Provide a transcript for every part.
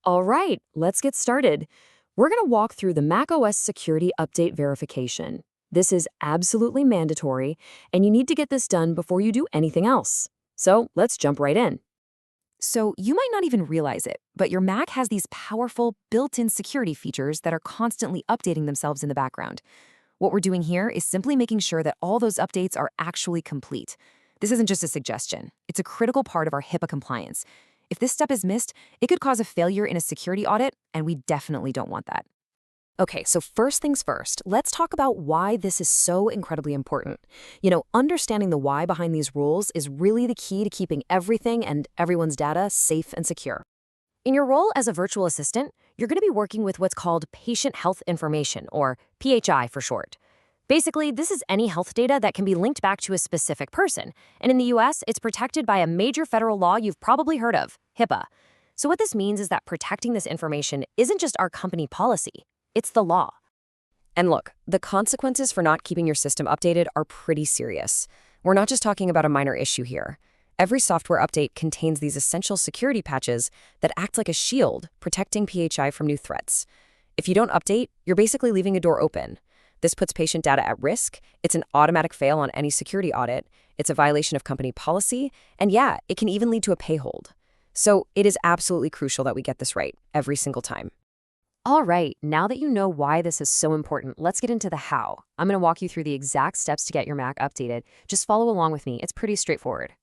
All right, let's get started. We're going to walk through the macOS security update verification. This is absolutely mandatory, and you need to get this done before you do anything else. So let's jump right in. So you might not even realize it, but your Mac has these powerful built-in security features that are constantly updating themselves in the background. What we're doing here is simply making sure that all those updates are actually complete. This isn't just a suggestion. It's a critical part of our HIPAA compliance. If this step is missed, it could cause a failure in a security audit, and we definitely don't want that. Okay, so first things first, let's talk about why this is so incredibly important. Understanding the why behind these rules is really the key to keeping everything and everyone's data safe and secure. In your role as a virtual assistant, you're going to be working with what's called patient health information, or PHI for short. Basically, this is any health data that can be linked back to a specific person, and in the US, it's protected by a major federal law you've probably heard of, HIPAA. So what this means is that protecting this information isn't just our company policy. It's the law. And look, the consequences for not keeping your system updated are pretty serious. We're not just talking about a minor issue here. Every software update contains these essential security patches that act like a shield, protecting PHI from new threats. If you don't update, you're basically leaving a door open. This puts patient data at risk. It's an automatic fail on any security audit. It's a violation of company policy. And yeah, it can even lead to a pay hold. So it is absolutely crucial that we get this right every single time. All right, now that you know why this is so important, let's get into the how. I'm going to walk you through the exact steps to get your Mac updated. Just follow along with me. It's pretty straightforward.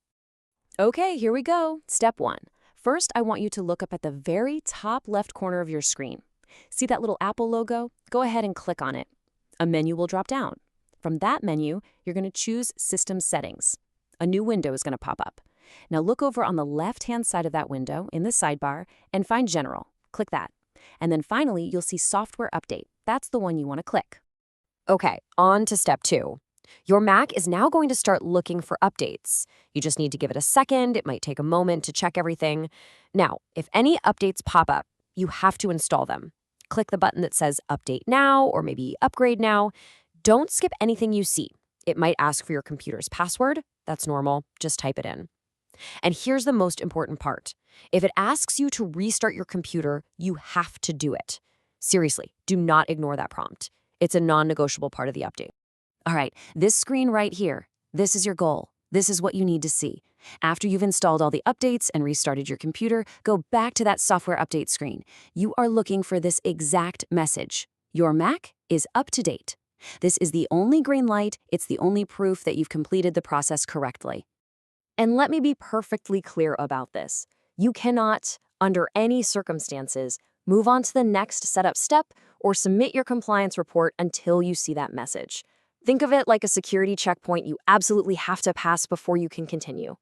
Okay, here we go. Step 1. First, I want you to look up at the very top left corner of your screen. See that little Apple logo? Go ahead and click on it. A menu will drop down. From that menu, you're going to choose System Settings. A new window is going to pop up. Now look over on the left-hand side of that window in the sidebar and find General. Click that. And then finally, you'll see Software Update. That's the one you want to click. Okay, on to step 2. Your Mac is now going to start looking for updates. You just need to give it a second. It might take a moment to check everything. Now, if any updates pop up, you have to install them. Click the button that says Update Now or maybe Upgrade Now. Don't skip anything you see. It might ask for your computer's password. That's normal. Just type it in. And here's the most important part. If it asks you to restart your computer, you have to do it. Seriously, do not ignore that prompt. It's a non-negotiable part of the update. All right, this screen right here, this is your goal. This is what you need to see. After you've installed all the updates and restarted your computer, go back to that software update screen. You are looking for this exact message. Your Mac is up to date. This is the only green light. It's the only proof that you've completed the process correctly. And let me be perfectly clear about this. You cannot, under any circumstances, move on to the next setup step or submit your compliance report until you see that message. Think of it like a security checkpoint you absolutely have to pass before you can continue.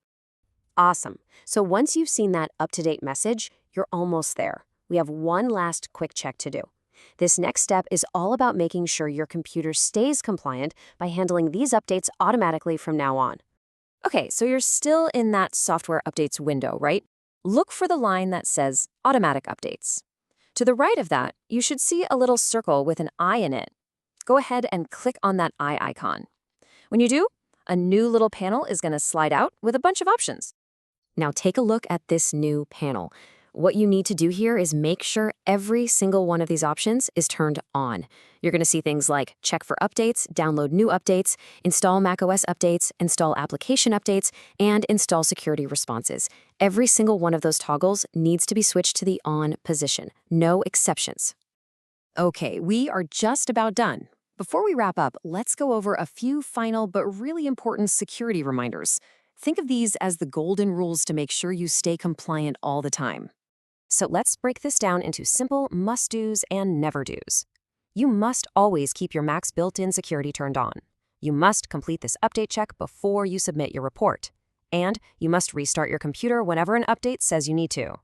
Awesome. So once you've seen that up-to-date message, you're almost there. We have one last quick check to do. This next step is all about making sure your computer stays compliant by handling these updates automatically from now on. Okay, so you're still in that software updates window, right? Look for the line that says Automatic Updates. To the right of that, you should see a little circle with an eye in it. Go ahead and click on that eye icon. When you do, a new little panel is going to slide out with a bunch of options. Now take a look at this new panel. What you need to do here is make sure every single one of these options is turned on. You're going to see things like check for updates, download new updates, install macOS updates, install application updates, and install security responses. Every single one of those toggles needs to be switched to the on position. No exceptions. Okay, we are just about done. Before we wrap up, let's go over a few final but really important security reminders. Think of these as the golden rules to make sure you stay compliant all the time. So let's break this down into simple must-dos and never-dos. You must always keep your Mac's built-in security turned on. You must complete this update check before you submit your report. And you must restart your computer whenever an update says you need to.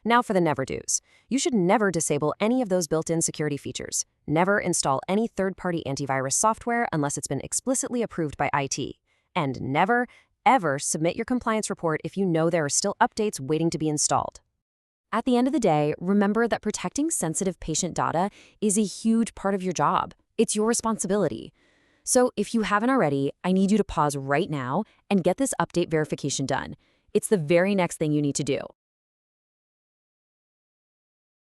Now for the never-dos. You should never disable any of those built-in security features. Never install any third-party antivirus software unless it's been explicitly approved by IT. And never, ever submit your compliance report if you know there are still updates waiting to be installed. At the end of the day, remember that protecting sensitive patient data is a huge part of your job. It's your responsibility. So if you haven't already, I need you to pause right now and get this update verification done. It's the very next thing you need to do.